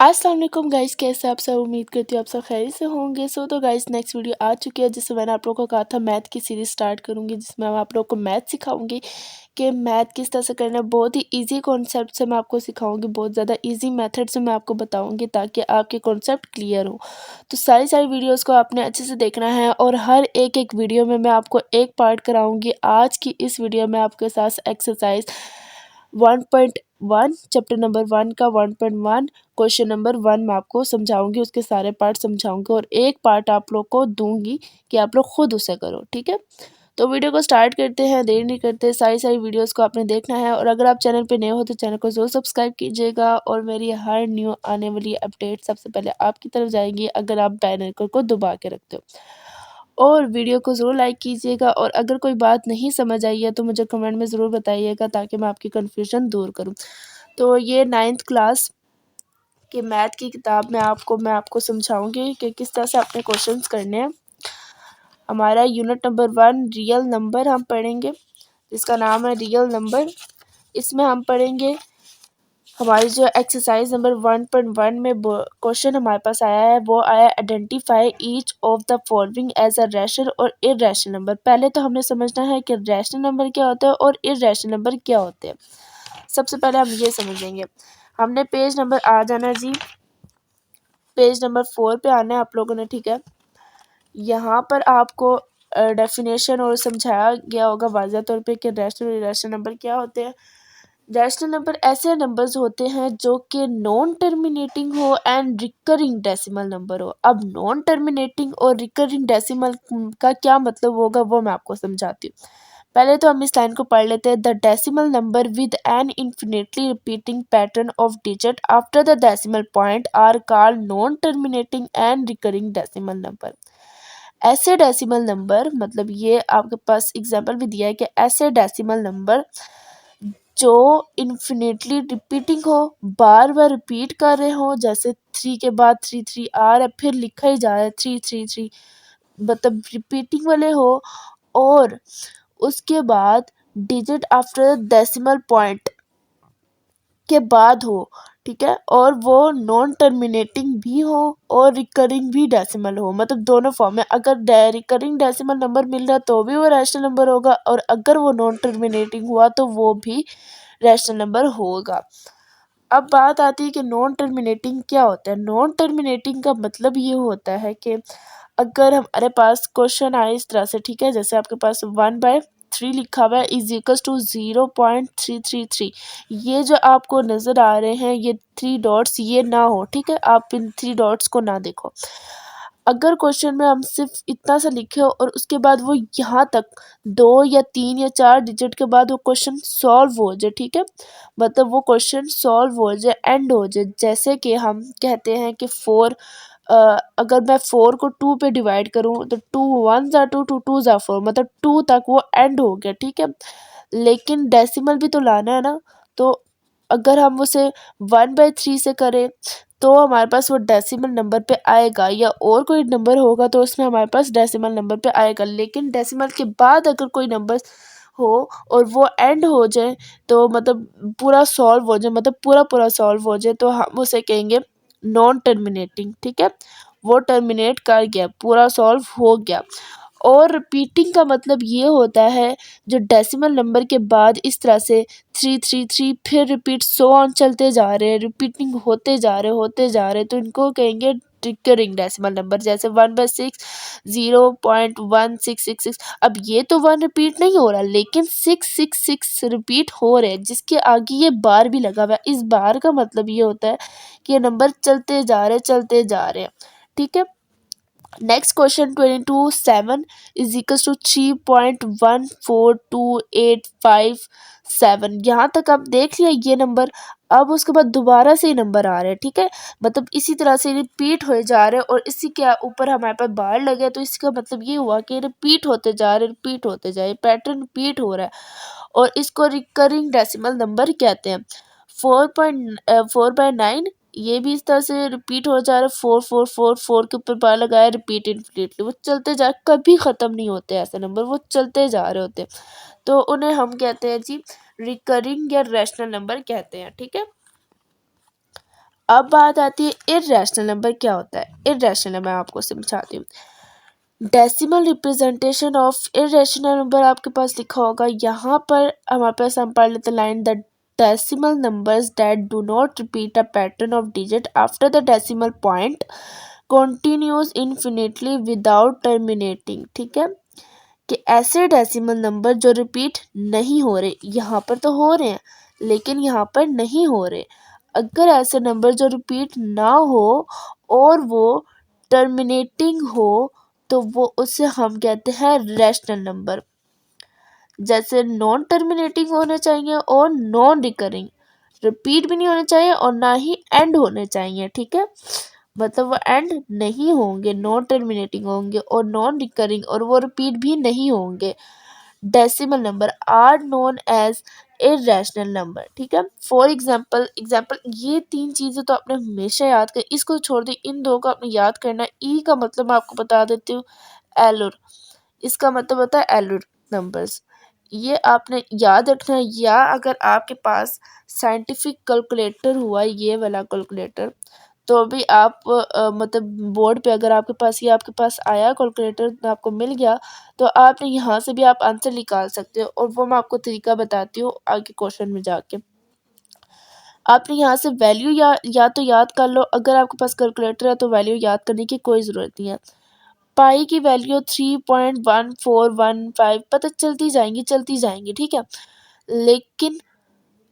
अस्सलाम वालेकुम गाइस, कैसे आप सब। उम्मीद करती हूँ आप सब खैरियत से होंगे। तो गाइस नेक्स्ट वीडियो आ चुकी है जिसमें मैंने आप लोगों को कहा था मैथ की सीरीज स्टार्ट करूँगी, जिसमें मैं आप लोगों को मैथ सिखाऊंगी कि मैथ किस तरह से करना है। बहुत ही इजी कॉन्सेप्ट से मैं आपको सिखाऊंगी, बहुत ज़्यादा इजी मेथड से मैं आपको बताऊंगी ताकि आपके कॉन्सेप्ट क्लियर हो। तो सारी वीडियोज़ को आपने अच्छे से देखना है और हर एक वीडियो में मैं आपको एक पार्ट कराऊँगी। आज की इस वीडियो में आपके साथ एक्सरसाइज 1.1 चैप्टर नंबर 1 का 1.1 क्वेश्चन नंबर 1 मैं आपको समझाऊंगी, उसके सारे पार्ट समझाऊंगी और एक पार्ट आप लोग को दूंगी कि आप लोग खुद उसे करो। ठीक है, तो वीडियो को स्टार्ट करते हैं, देर नहीं करते। सारी वीडियोस को आपने देखना है और अगर आप चैनल पे नए हो तो चैनल को ज़रूर सब्सक्राइब कीजिएगा और मेरी हर न्यू आने वाली अपडेट सबसे पहले आपकी तरफ जाएगी अगर आप बेल आइकन को दबा के रखते हो। और वीडियो को ज़रूर लाइक कीजिएगा और अगर कोई बात नहीं समझ आई है तो मुझे कमेंट में ज़रूर बताइएगा ताकि मैं आपकी कन्फ्यूजन दूर करूँ। तो ये 9th क्लास के मैथ की किताब में मैं आपको समझाऊंगी कि किस तरह से अपने क्वेश्चंस करने हैं। हमारा यूनिट नंबर 1 रियल नंबर हम पढ़ेंगे, जिसका नाम है रियल नंबर। इसमें हम पढ़ेंगे हमारी जो एक्सरसाइज नंबर 1.1 में क्वेश्चन हमारे पास आया है वो आया identify each of the following as a rational और इररेशनल नंबर। पहले तो हमने समझना है कि रैशनल नंबर क्या होता है और इररेशनल नंबर क्या होते हैं। सबसे पहले हम ये समझेंगे। हमने पेज नंबर आ जाना जी, पेज नंबर 4 पे आना है आप लोगों ने। ठीक है, यहाँ पर आपको डेफिनेशन और समझाया गया होगा वाज़ह तौर पे कि रैशनल और इररेशनल नंबर क्या होते हैं। रैशनल नंबर ऐसे नंबर्स होते हैं जो कि नॉन टर्मिनेटिंग हो एंड रिकरिंग डेसिमल नंबर हो। अब नॉन टर्मिनेटिंग और रिकरिंग डेसिमल का क्या मतलब होगा वो मैं आपको समझाती हूँ। पहले तो हम इस लाइन को पढ़ लेते हैं। The decimal number with an infinitely repeating pattern of digit after the decimal point are called non terminating and recurring decimal number. ऐसे डेसिमल नंबर मतलब ये आपके पास एग्जाम्पल भी दिया है कि ऐसे डेसिमल नंबर जो इन्फिनिटली रिपीटिंग हो, बार बार रिपीट कर रहे हो, जैसे 3 के बाद 3 आ रहा है फिर लिखा ही जा रहा है 3 मतलब रिपीटिंग वाले हो और उसके बाद डिजिट आफ्टर डेसिमल पॉइंट के बाद हो। ठीक है, और वो नॉन टर्मिनेटिंग भी हो और रिकरिंग भी डेसिमल हो, मतलब दोनों फॉर्म में। अगर रिकरिंग डेसिमल नंबर मिल रहा है तो भी वो रैशनल नंबर होगा और अगर वो नॉन टर्मिनेटिंग हुआ तो वो भी रैशनल नंबर होगा। अब बात आती है कि नॉन टर्मिनेटिंग क्या होता है। नॉन टर्मिनेटिंग का मतलब ये होता है कि अगर हमारे पास क्वेश्चन आए इस तरह से, ठीक है, जैसे आपके पास 1/3 लिखा हुआ है इज इक्वल्स टू 0.333। ये जो आपको नज़र आ रहे हैं ये 3 डॉट्स ये ना हो। ठीक है, आप इन 3 डॉट्स को ना देखो। अगर क्वेश्चन में हम सिर्फ इतना सा लिखे हो और उसके बाद वो यहाँ तक 2 या 3 या 4 डिजिट के बाद वो क्वेश्चन सॉल्व हो जाए, ठीक है, मतलब वो क्वेश्चन सॉल्व हो जाए, एंड हो जाए। जैसे कि हम कहते हैं कि 4 अगर मैं 4 को 2 पे डिवाइड करूँ तो 2 1 ज़ा 2 2 2 ज़ा 4, मतलब 2 तक वो एंड हो गया। ठीक है, लेकिन डेसिमल भी तो लाना है ना, तो अगर हम उसे 1/3 से करें तो हमारे पास वो डेसिमल नंबर पे आएगा, या और कोई नंबर होगा तो उसमें हमारे पास डेसिमल नंबर पे आएगा। लेकिन डेसिमल के बाद अगर कोई नंबर हो और वो एंड हो जाए तो मतलब पूरा सॉल्व हो जाए, मतलब पूरा सॉल्व हो जाए, तो हम उसे कहेंगे नॉन टर्मिनेटिंग। ठीक है, वो टर्मिनेट कर गया, पूरा सॉल्व हो गया। और रिपीटिंग का मतलब ये होता है जो डेसिमल नंबर के बाद इस तरह से 3 फिर रिपीट सो ऑन चलते जा रहे हैं, रिपीटिंग होते जा रहे, तो इनको कहेंगे रिकरिंग डेसिमल नंबर। जैसे 1/6 0.1666। अब ये तो 1 रिपीट नहीं हो रहा लेकिन 666 रिपीट हो रहे हैं, जिसके आगे ये बार भी लगा हुआ है। इस बार का मतलब ये होता है कि ये नंबर चलते जा रहे हैं। ठीक है, next question 22 is equal to 3.142857। यहाँ तक आप देख लिया ये नंबर। अब उसके बाद दोबारा से ही नंबर आ रहे हैं। ठीक है, मतलब इसी तरह से रिपीट हो जा रहे हैं और इसी के ऊपर हमारे पास बार लगे, तो इसका मतलब ये हुआ कि रिपीट होते जा रहे, पैटर्न रिपीट हो रहा है और इसको रिकरिंग डेसिमल नंबर कहते हैं। 4/9 ये भी इस तरह से रिपीट हो जा रहा है। 4 के ऊपर बार लगाया, रिपीट इनफिनिटली, वो चलते जा, कभी ख़त्म नहीं होते ऐसे नंबर, वो चलते जा रहे होते, तो उन्हें हम कहते हैं जी रिकरिंग या रैशनल नंबर कहते हैं। ठीक है, अब बात आती है इर्रेशनल नंबर क्या होता है। इर्रेशनल नंबर आपको समझाती हूँ। Decimal representation of irrational number आपके पास लिखा होगा यहाँ पर। हमारे पास हम पढ़ लेते line the decimal numbers that do not repeat a pattern of digit after the decimal point continues infinitely without terminating. ठीक है, कि ऐसे डेसिमल नंबर जो रिपीट नहीं हो रहे, यहाँ पर तो हो रहे हैं लेकिन यहाँ पर नहीं हो रहे। अगर ऐसे नंबर जो रिपीट ना हो और वो टर्मिनेटिंग हो तो वो उसे हम कहते हैं रैशनल नंबर। जैसे नॉन टर्मिनेटिंग होने चाहिए और नॉन रिकरिंग, रिपीट भी नहीं होने चाहिए और ना ही एंड होने चाहिए। ठीक है, मतलब वो एंड नहीं होंगे, नॉन टर्मिनेटिंग होंगे और नॉन रिकरिंग, और वो रिपीट भी नहीं होंगे। Decimal number are known as irrational number. ठीक है, फॉर एग्जाम्पल ये तीन चीज़ें तो आपने हमेशा याद कर, इसको छोड़ दी, इन दो का आपने याद करना। ई का मतलब मैं आपको बता देती हूँ, एलुर, इसका मतलब होता है एलुर नंबर्स, ये आपने याद रखना है। या अगर आपके पास साइंटिफिक कैलकुलेटर हुआ, ये वाला कैलकुलेटर, तो भी आप मतलब बोर्ड पे अगर आपके पास ये आपके पास आया कैलकुलेटर, आपको मिल गया, तो आपने यहाँ से भी आप आंसर निकाल सकते हो। और वो मैं आपको तरीका बताती हूँ आगे क्वेश्चन में जाके। आपने यहाँ से वैल्यू या तो याद कर लो, अगर आपके पास कैलकुलेटर है तो वैल्यू याद करने की कोई ज़रूरत नहीं है। पाई की वैल्यू 3.1415 पता चलती जाएंगी। ठीक है, लेकिन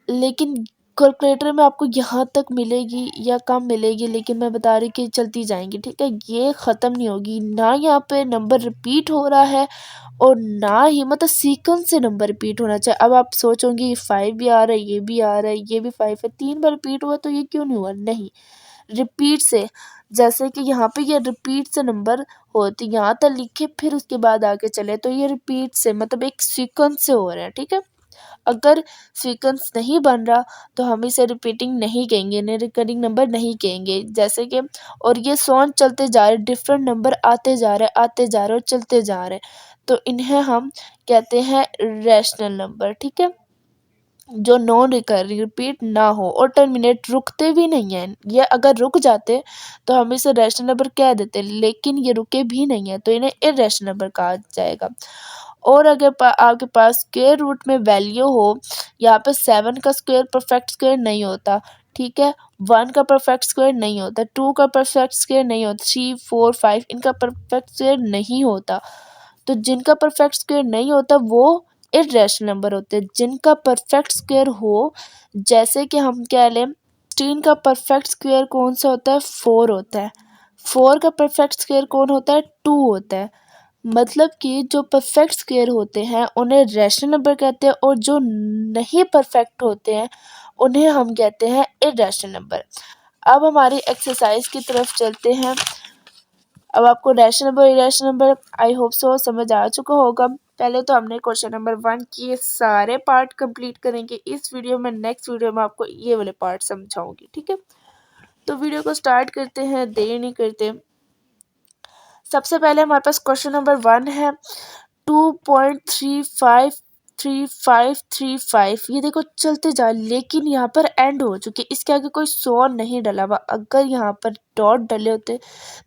लेकिन कैलकुलेटर में आपको यहाँ तक मिलेगी या कम मिलेगी, लेकिन मैं बता रही कि चलती जाएंगी। ठीक है, ये ख़त्म नहीं होगी। ना यहाँ पे नंबर रिपीट हो रहा है और ना ही मतलब सीक्वेंस से नंबर रिपीट होना चाहिए। अब आप सोचोगे 5 भी आ रहा है, ये भी आ रहा है, ये भी 5 है, 3 बार रिपीट हुआ तो ये क्यों नहीं हुआ? नहीं, रिपीट से, जैसे कि यहाँ पे ये रिपीट से नंबर होती, यहाँ तक लिखे फिर उसके बाद आगे चले, तो ये रिपीट से मतलब एक सीक्वेंस से हो रहा है। ठीक है, अगर सीक्वेंस नहीं बन रहा तो हम इसे रिपीटिंग नहीं कहेंगे, इन्हें रिकरिंग नंबर नहीं कहेंगे। जैसे कि और ये सॉन्ग चलते जा रहे, डिफरेंट नंबर आते जा रहे और चलते जा रहे, तो इन्हें हम कहते हैं रैशनल नंबर। ठीक है, जो नॉन रिकरिंग, रिपीट ना हो और टर्मिनेट, रुकते भी नहीं हैं। ये अगर रुक जाते तो हम इसे रैशनल नंबर कह देते, लेकिन ये रुके भी नहीं है तो इन्हें इर्रेशनल नंबर कहा जाएगा। और अगर आपके पास स्क्वायर रूट में वैल्यू हो, यहाँ पे 7 का स्क्वायर परफेक्ट स्क्वायर नहीं होता। ठीक है, 1 का परफेक्ट स्क्वायर नहीं होता, 2 का परफेक्ट स्क्वायर नहीं होता, 3, 4, 5 इनका परफेक्ट स्क्वायर नहीं होता। तो जिनका परफेक्ट स्क्वायर नहीं होता वो इर्रेशनल नंबर होते हैं। जिनका परफेक्ट स्क्वायर हो, जैसे कि हम कह लें 16 का परफेक्ट स्क्वायर कौन सा होता है? 4 होता है। 4 का परफेक्ट स्क्वायर कौन होता है? 2 होता है। मतलब कि जो परफेक्ट स्क्वायर होते हैं उन्हें रैशनल नंबर कहते हैं, और जो नहीं परफेक्ट होते हैं उन्हें हम कहते हैं इर्रेशनल नंबर। अब हमारी एक्सरसाइज की तरफ चलते हैं। अब आपको rational number, irrational number I hope so समझ आ चुका होगा। पहले तो हमने क्वेश्चन नंबर 1 के सारे पार्ट कंप्लीट करेंगे इस वीडियो में। नेक्स्ट वीडियो में आपको ये वाले पार्ट समझाऊंगी। ठीक है, तो वीडियो को स्टार्ट करते हैं, देर नहीं करते। सबसे पहले हमारे पास क्वेश्चन नंबर 1 है 2.353535। ये देखो चलते जा, लेकिन यहाँ पर एंड हो चुके, इसके आगे कोई सौ नहीं डला हुआ। अगर यहाँ पर डॉट डले होते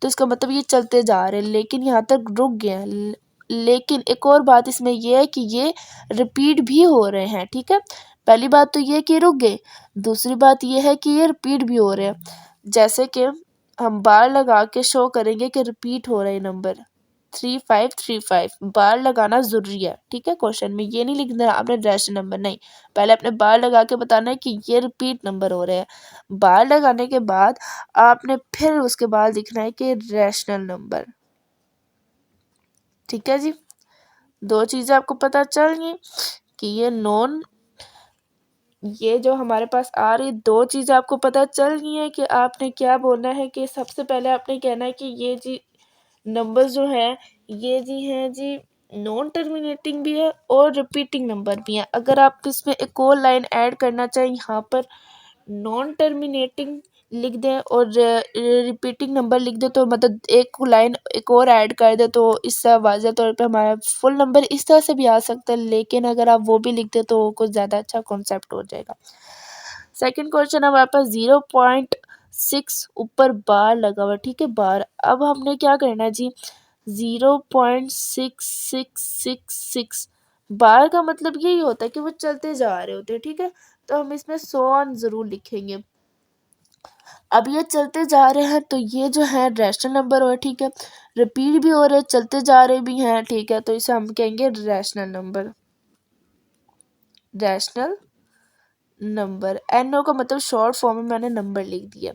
तो इसका मतलब ये चलते जा रहे, लेकिन यहाँ तक रुक गए हैं। लेकिन एक और बात इसमें यह है कि ये रिपीट भी हो रहे हैं। ठीक है, पहली बात तो ये कि रुक गए, दूसरी बात ये है कि ये रिपीट भी हो रहे हैं। जैसे कि हम बार लगा के शो करेंगे कि रिपीट हो रहे नंबर 3535, बार लगाना जरूरी है। ठीक है, क्वेश्चन में ये नहीं लिखना आपने रैशनल नंबर, नहीं, पहले अपने बार लगा के बताना है कि ये रिपीट नंबर हो रहे हैं। बार लगाने के बाद आपने फिर उसके बाद लिखना है कि रैशनल नंबर। ठीक है जी, दो चीजें आपको पता चल गई कि ये जो हमारे पास आ रही, दो चीज़ें आपको पता चल गई हैं कि आपने क्या बोलना है। कि सबसे पहले आपने कहना है कि ये जी नंबर जो है ये जी हैं जी नॉन टर्मिनेटिंग भी है और रिपीटिंग नंबर भी है। अगर आप इसमें एक और लाइन ऐड करना चाहें, यहाँ पर नॉन टर्मिनेटिंग लिख दें और रिपीटिंग नंबर लिख दें, तो मतलब एक लाइन एक और ऐड कर दे, तो इससे वाज़ह तौर पे हमारा फुल नंबर इस तरह से भी आ सकता है। लेकिन अगर आप वो भी लिख दें तो कुछ ज़्यादा अच्छा कॉन्सेप्ट हो जाएगा। सेकंड क्वेश्चन हमारे पास 6 ऊपर बार लगा हुआ, ठीक है, बार। अब हमने क्या करना है जी, 0.6666 बार का मतलब यही होता है कि वो चलते जा रहे होते हैं, ठीक है। तो हम इसमें 100 ज़रूर लिखेंगे। अब ये चलते जा रहे हैं तो ये जो है रैशनल नंबर हो, ठीक है, रिपीट भी हो रहे, चलते जा रहे भी हैं, ठीक है, तो इसे हम कहेंगे rational number. Rational number, NO का मतलब शॉर्ट फॉर्म में मैंने नंबर लिख दिया।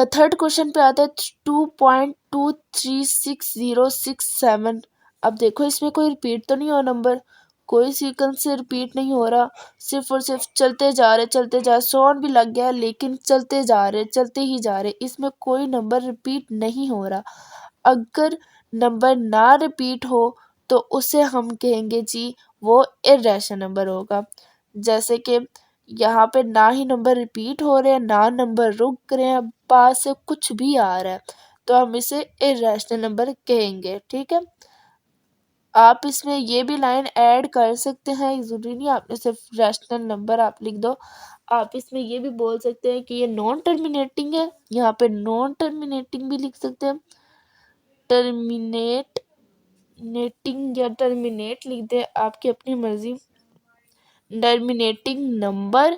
थर्ड क्वेश्चन पे आता है 2.236067। अब देखो इसमें कोई रिपीट तो नहीं हो नंबर, कोई सीक्वेंस से रिपीट नहीं हो रहा, सिर्फ और सिर्फ चलते जा रहे, चलते जा रहे, सोन भी लग गया लेकिन चलते जा रहे, चलते ही जा रहे, इसमें कोई नंबर रिपीट नहीं हो रहा। अगर नंबर ना रिपीट हो तो उसे हम कहेंगे जी वो इर्रेशनल नंबर होगा। जैसे कि यहाँ पे ना ही नंबर रिपीट हो रहे हैं, ना नंबर रुक रहे हैं, पास से कुछ भी आ रहा है, तो हम इसे इर्रेशनल नंबर कहेंगे, ठीक है। आप इसमें ये भी लाइन ऐड कर सकते हैं, ज़रूरी नहीं आपने सिर्फ रैशनल नंबर आप लिख दो। आप इसमें ये भी बोल सकते हैं कि ये नॉन टर्मिनेटिंग है, यहाँ पे नॉन टर्मिनेटिंग भी लिख सकते हैं, टर्मिनेटिंग या टर्मिनेट लिख दे, आपकी अपनी मर्जी। टर्मिनेटिंग नंबर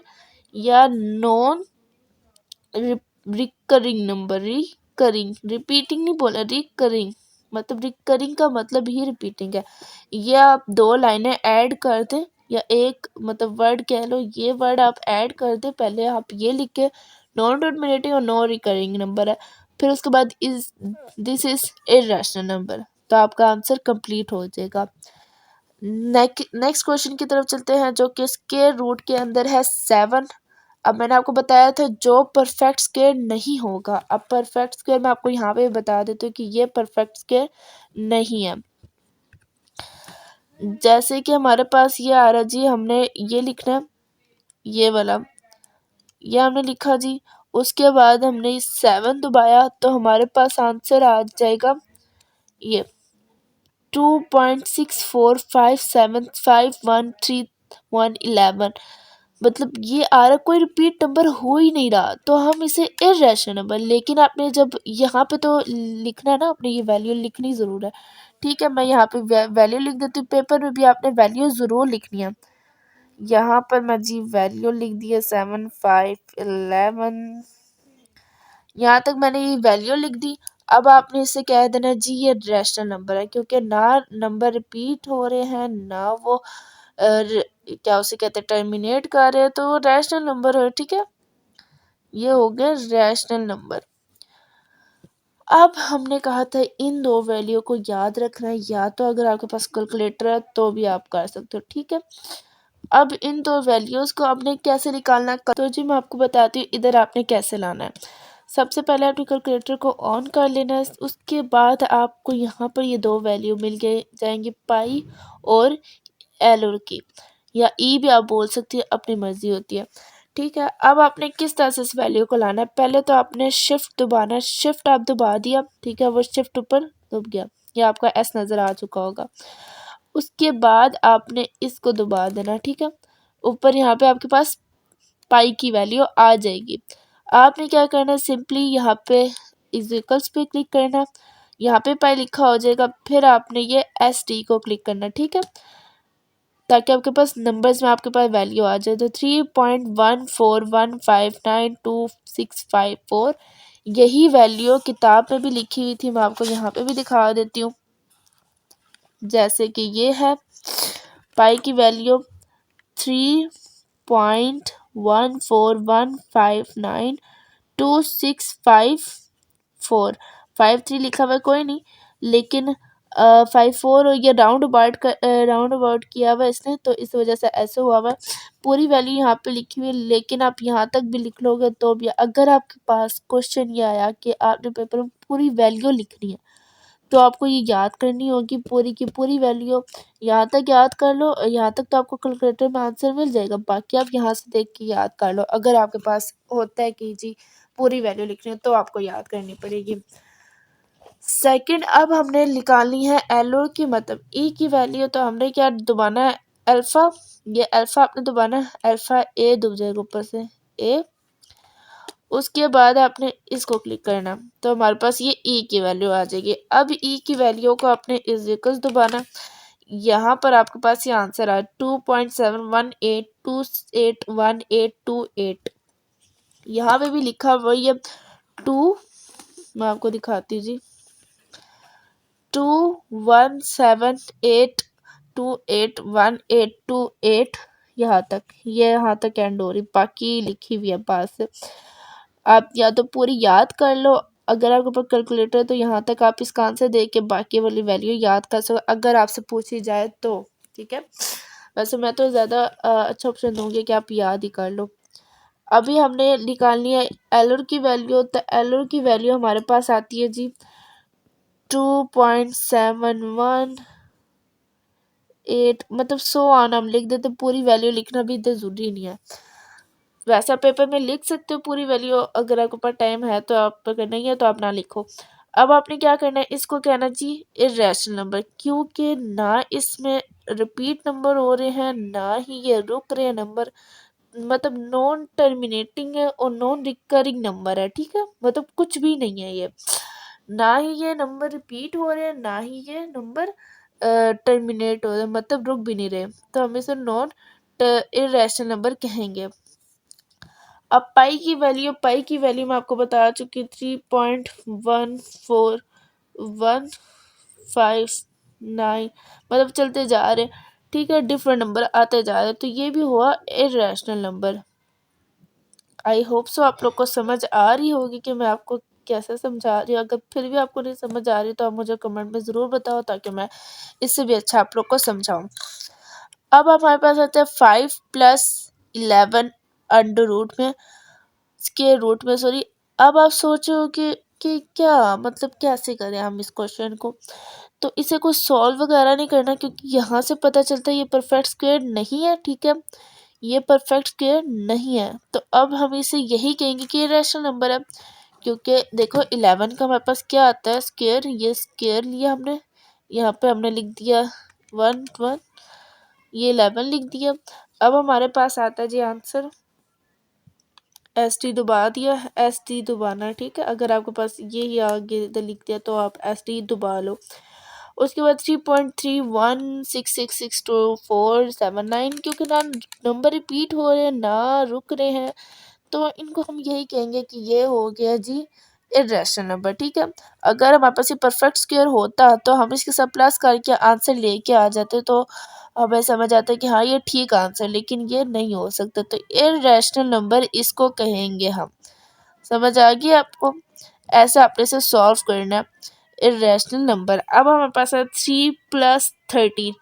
या non recurring number, recurring, repeating नहीं बोला, रिकरिंग, मतलब रिकरिंग का मतलब ही रिपीटिंग है। ये आप दो लाइनें ऐड कर दें या एक मतलब वर्ड कह लो, ये वर्ड आप ऐड कर दें, पहले आप ये लिख के नॉन टर्मिनेटिंग और नॉन रिकरिंग नंबर है, फिर उसके बाद is this is irrational number, तो आपका आंसर कंप्लीट हो जाएगा। नेक्स्ट क्वेश्चन की तरफ चलते हैं जो कि स्क्वायर रूट के अंदर है 7। अब मैंने आपको बताया था जो परफेक्ट स्क्वायर नहीं होगा, अब परफेक्ट स्क्वायर मैं आपको यहाँ पे बता देती हूँ कि ये परफेक्ट स्क्वायर नहीं है। जैसे कि हमारे पास ये आ रहा जी, हमने ये लिखना है, ये वाला, ये हमने लिखा जी, उसके बाद हमने 7 दबाया तो हमारे पास आंसर आ जाएगा ये 2.6457513111, मतलब ये आ रहा, कोई रिपीट नंबर हो ही नहीं रहा, तो हम इसे इर्रेशनल नंबर। लेकिन आपने जब यहाँ पे तो लिखना है ना, आपने ये वैल्यू लिखनी ज़रूर है, ठीक है। मैं यहाँ पे वैल्यू लिख देती हूँ, पेपर में भी आपने वैल्यू ज़रूर लिखनी है। यहाँ पर मैं जी वैल्यू लिख दी है 7511, यहाँ तक मैंने ये वैल्यू लिख दी। अब आपने इसे कह देना जी ये रैशनल नंबर है, क्योंकि ना नंबर रिपीट हो रहे हैं ना वो क्या उसे कहते हैं टर्मिनेट कर रहे हैं, तो वो रैशनल नंबर है, ठीक है। ये हो गया रैशनल नंबर। अब हमने कहा था इन दो वैल्यू को याद रखना है, या तो अगर आपके पास कैलकुलेटर है तो भी आप कर सकते हो, ठीक है। अब इन दो वैल्यूज़ को आपने कैसे निकालना है, तो जी मैं आपको बताती हूँ इधर आपने कैसे लाना है। सबसे पहले आपने कैलकुलेटर को ऑन कर लेना है, उसके बाद आपको यहाँ पर ये दो वैल्यू मिल गए जाएंगी, पाई और एल की, या ई भी आप बोल सकती है, अपनी मर्जी होती है, ठीक है। अब आपने किस तरह से इस वैल्यू को लाना है, पहले तो आपने शिफ्ट दबाना है, शिफ्ट आप दबा दिया, ठीक है, वो शिफ्ट ऊपर दब गया, ये आपका एस नज़र आ चुका होगा। उसके बाद आपने इसको दबा देना, ठीक है, ऊपर यहाँ पे आपके पास पाई की वैल्यू आ जाएगी। आपने क्या करना है, सिंपली यहाँ पे इक्वल्स पे क्लिक करना, यहाँ पे पाई लिखा हो जाएगा, फिर आपने ये एस टी को क्लिक करना, ठीक है, ताकि आपके पास नंबर्स में आपके पास वैल्यू आ जाए। तो 3.1415922654 यही वैल्यू किताब में भी लिखी हुई थी, मैं आपको यहाँ पे भी दिखा देती हूँ। जैसे कि ये है पाई की वैल्यू 3.141592654, 53 लिखा हुआ है कोई नहीं, लेकिन 54 ये राउंड अबाउट किया हुआ है इसने, तो इस वजह से ऐसे हुआ हुआ है। पूरी वैल्यू यहाँ पे लिखी हुई है, लेकिन आप यहाँ तक भी लिख लोगे तो भी, अगर आपके पास क्वेश्चन ये आया कि आपने पेपर में पूरी वैल्यू लिखनी है, तो आपको ये याद करनी होगी पूरी की पूरी वैल्यू, यहाँ तक याद कर लो, यहाँ तक तो आपको कैलकुलेटर में आंसर मिल जाएगा, बाकी आप यहाँ से देख के याद कर लो। अगर आपके पास होता है कि जी पूरी वैल्यू लिखनी है तो आपको याद करनी पड़ेगी। सेकंड, अब हमने निकालनी है एल की, मतलब ई की वैल्यू, तो हमने क्या दबाना है, अल्फ़ा, ये अल्फ़ा आपने दबाना है, अल्फ़ा ए दब जाएगा ऊपर से ए, उसके बाद आपने इसको क्लिक करना, तो हमारे पास ये ई की वैल्यू आ जाएगी। अब ई की वैल्यू को आपने इज इक्वल्स दबाना, यहाँ पर आपके पास ये आंसर आया 2.718281828। यहाँ पे भी लिखा हुआ ये 2, मैं आपको दिखाती हूँ जी, 217828128 यहाँ तक, ये यहाँ तक एंड हो रही, बाकी लिखी हुई है पास। आप या तो पूरी याद कर लो, अगर आपके पास कैलकुलेटर है तो यहाँ तक आप इसका आंसर दे के बाकी वाली वैल्यू याद कर सको अगर आपसे पूछी जाए तो, ठीक है। वैसे मैं तो ज़्यादा अच्छा ऑप्शन दूंगी कि आप याद ही कर लो। अभी हमने निकालनी है एलर की वैल्यू, तो एलर की वैल्यू हमारे पास आती है जी 2.718, मतलब 100 आना हम लिख देते, पूरी वैल्यू लिखना भी इतना ज़रूरी नहीं है। वैसा पेपर में लिख सकते हो पूरी वैल्यू, अगर आपके पास टाइम है तो, आप अगर नहीं है तो आप ना लिखो। अब आपने क्या करना है, इसको कहना जी इर्रेशनल नंबर, क्योंकि ना इसमें रिपीट नंबर हो रहे हैं ना ही ये रुक रहे हैं नंबर, मतलब नॉन टर्मिनेटिंग है और नॉन रिकरिंग नंबर है, ठीक है। मतलब कुछ भी नहीं है ये, ना ही ये नंबर रिपीट हो रहे हैं ना ही ये नंबर टर्मिनेट हो रहे हैं, मतलब रुक भी नहीं रहे, तो हम इसे नॉन इर्रेशनल नंबर कहेंगे। अब पाई की वैल्यू मैं आपको बता चुकी 3.14159, मतलब चलते जा रहे, ठीक है, डिफरेंट नंबर आते जा रहे, तो ये भी हुआ irrational number. I hope so आप लोग को समझ आ रही होगी कि मैं आपको कैसे समझा रही हूँ। अगर फिर भी आपको नहीं समझ आ रही तो आप मुझे कमेंट में ज़रूर बताओ, ताकि मैं इससे भी अच्छा आप लोग को समझाऊँ। अब हमारे पास आता है 5+11 अंडर रूट में, स्क्वायर रूट में, सॉरी। अब आप सोचो कि क्या मतलब कैसे करें हम इस क्वेश्चन को, तो इसे कोई सॉल्व वगैरह नहीं करना, क्योंकि यहाँ से पता चलता है ये परफेक्ट स्क्वायर नहीं है, ठीक है, ये परफेक्ट स्क्वायर नहीं है। तो अब हम इसे यही कहेंगे कि ये रैशनल नंबर है, क्योंकि देखो 11 का हमारे पास क्या आता है स्क्वायर, ये स्क्वायर लिया हमने, यहाँ पे हमने लिख दिया 1 ये 11 लिख दिया। अब हमारे पास आता है जी आंसर, एस टी दबा दिया, एस टी दबाना, ठीक है। अगर आपके पास ये आगे लिख दिया तो आप एस टी दबा लो। उसके बाद 3.31666247 क्योंकि ना नंबर रिपीट हो रहे हैं ना रुक रहे हैं, तो इनको हम यही कहेंगे कि ये हो गया जी इर्रेशनल नंबर, ठीक है। अगर हमारे पास ये परफेक्ट स्क्वायर होता तो हम इसके साथ प्लस करके आंसर लेके आ जाते, तो हमें समझ आता है कि हाँ ये ठीक आंसर, लेकिन ये नहीं हो सकता, तो इर्रेशनल नंबर इसको कहेंगे हम। समझ आ गई आपको, ऐसा आपने से सॉल्व करना है इर्रेशनल नंबर। अब हमारे पास है 3+13,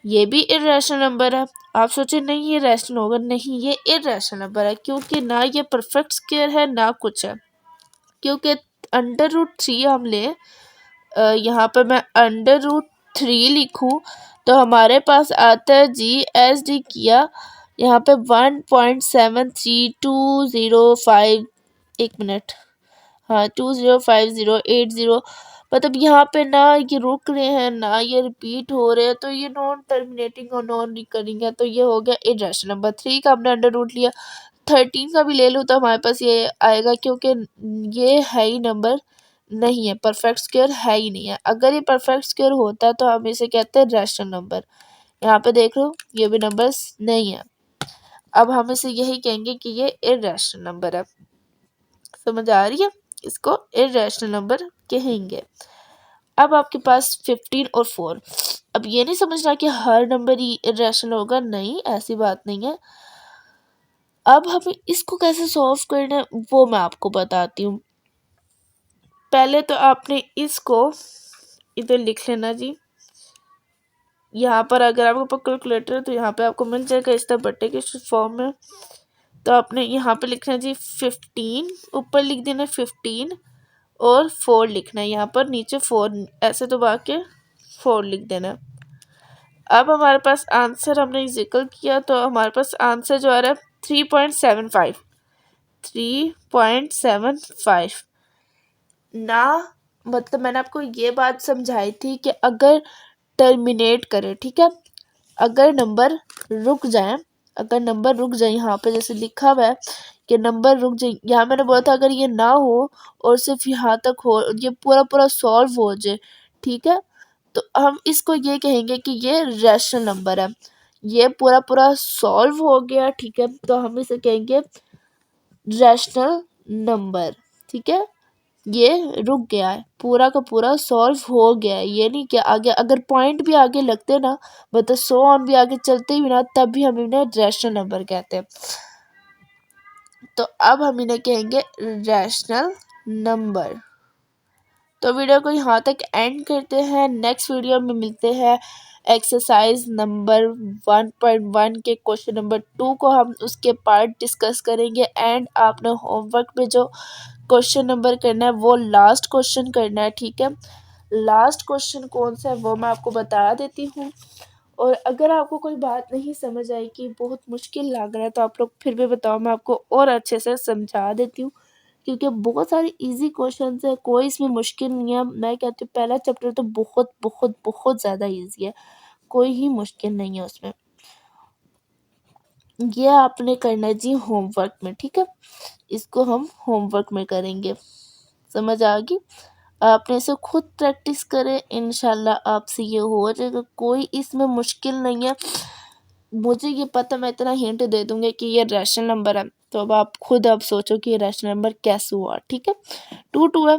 ये भी इर्रेशनल नंबर है। आप सोचे नहीं ये रैशनल होगा, नहीं ये इर्रेशनल नंबर है, क्योंकि ना ये परफेक्ट स्क्वायर है ना कुछ है, क्योंकि √3 हम ले, यहाँ पर मैं √3 लिखूँ तो हमारे पास आता है जी एस डी किया यहाँ पे 1.732051, एक मिनट, हाँ 205080, मतलब यहाँ पे ना ये रुक रहे हैं ना ये रिपीट हो रहे हैं, तो ये नॉन टर्मिनेटिंग और नॉन रिकरिंग है, तो ये हो गया इर्रेशनल नंबर। 3 का हमने अंडर रूट लिया, 13 का भी ले लूँ तो हमारे पास ये आएगा, क्योंकि ये है ही नंबर नहीं है, परफेक्ट स्क्वायर है ही नहीं है। अगर ये परफेक्ट स्क्वायर होता तो हम इसे कहते हैं रैशनल नंबर। यहाँ पे देख लो ये भी नंबर्स नहीं है, अब हम इसे यही कहेंगे कि ये इर्रेशनल नंबर है। समझ आ रही है, इसको इर्रेशनल नंबर कहेंगे। अब आपके पास 15 और 4, अब ये नहीं समझना कि हर नंबर ही इर्रेशनल होगा, नहीं ऐसी बात नहीं है। अब हमें इसको कैसे सॉल्व करना है वो मैं आपको बताती हूँ। पहले तो आपने इसको इधर लिख लेना जी, यहाँ पर अगर आपके पास कैलकुलेटर है तो यहाँ पे आपको मिल जाएगा इस तरह बट्टे के फॉर्म में। तो आपने यहाँ पे लिखना है जी 15, ऊपर लिख देना 15 और 4 लिखना है, यहाँ पर नीचे 4 ऐसे दबा के 4 लिख देना। अब हमारे पास आंसर हमने जिक्र किया, तो हमारे पास आंसर जो आ रहा है 3.75, 3.75 ना, मतलब मैंने आपको ये बात समझाई थी कि अगर टर्मिनेट करे, ठीक है, अगर नंबर रुक जाए अगर नंबर रुक जाए यहाँ पे जैसे लिखा हुआ है कि नंबर रुक जाए, यहाँ मैंने बोला था अगर ये ना हो और सिर्फ यहाँ तक हो, ये पूरा पूरा सॉल्व हो जाए, ठीक है, तो हम इसको ये कहेंगे कि ये रैशनल नंबर है। ये पूरा पूरा सॉल्व हो गया, ठीक है, तो हम इसे कहेंगे रैशनल नंबर, ठीक है। ये रुक गया है, पूरा का पूरा सॉल्व हो गया है, ये नहीं कि आगे अगर पॉइंट भी आगे लगते ना, मतलब 100 ऑन भी आगे चलते भी ना, तब भी हम इन्हें रैशनल नंबर कहते हैं। तो अब हम इन्हें कहेंगे रैशनल नंबर। तो वीडियो को यहाँ तक एंड करते हैं। नेक्स्ट वीडियो में मिलते हैं। एक्सरसाइज नंबर 1.1 के क्वेश्चन नंबर 2 को हम उसके पार्ट डिस्कस करेंगे। एंड आपने होमवर्क में जो क्वेश्चन नंबर करना है वो लास्ट क्वेश्चन करना है, ठीक है। लास्ट क्वेश्चन कौन सा है वो मैं आपको बता देती हूँ। और अगर आपको कोई बात नहीं समझ आई कि बहुत मुश्किल लग रहा है तो आप लोग फिर भी बताओ, मैं आपको और अच्छे से समझा देती हूँ, क्योंकि बहुत सारे इजी क्वेश्चन है, कोई इसमें मुश्किल नहीं है। मैं कहती हूँ पहला चैप्टर तो बहुत बहुत बहुत ज़्यादा इजी है, कोई ही मुश्किल नहीं है उसमें। ये आपने करना है जी होमवर्क में, ठीक है, इसको हम होमवर्क में करेंगे। समझ आ गई? आपने इसे खुद प्रैक्टिस करें, इंशाल्लाह आपसे ये हो जाएगा। कोई इसमें मुश्किल नहीं है। मुझे ये पता, मैं इतना हिंट दे दूंगी कि ये रैशनल नंबर है, तो अब आप खुद अब सोचो कि ये रैशनल नंबर कैसे हुआ, ठीक है। 2 है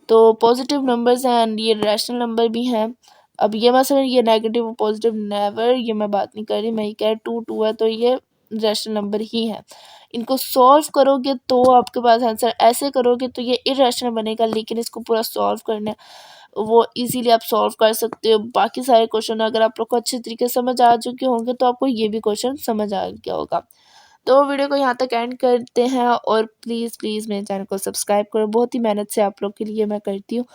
तो पॉजिटिव नंबर्स हैं एंड ये रैशनल नंबर भी हैं। अब ये मसलन ये नेगेटिव और पॉजिटिव नेवर, ये मैं बात नहीं कर रही, मैं ये कह रही 2 है तो ये रैशनल नंबर ही है। इनको सॉल्व करोगे तो आपके पास आंसर, ऐसे करोगे तो ये इरेशनल बनेगा, लेकिन इसको पूरा सॉल्व करना है वो इजीली आप सॉल्व कर सकते हो। बाकी सारे क्वेश्चन अगर आप लोग को अच्छे तरीके से समझ आ चुके होंगे तो आपको ये भी क्वेश्चन समझ आ गया होगा। तो वीडियो को यहाँ तक एंड करते हैं और प्लीज़ प्लीज़ मेरे चैनल को सब्सक्राइब करो, बहुत ही मेहनत से आप लोग के लिए मैं करती हूँ,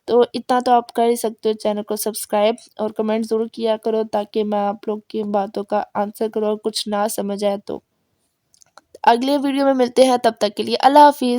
तो इतना तो आप कर ही सकते हो। चैनल को सब्सक्राइब और कमेंट ज़रूर किया करो ताकि मैं आप लोग की बातों का आंसर करूँ और कुछ ना समझ आए तो। अगले वीडियो में मिलते हैं, तब तक के लिए अल्लाह हाफिज़।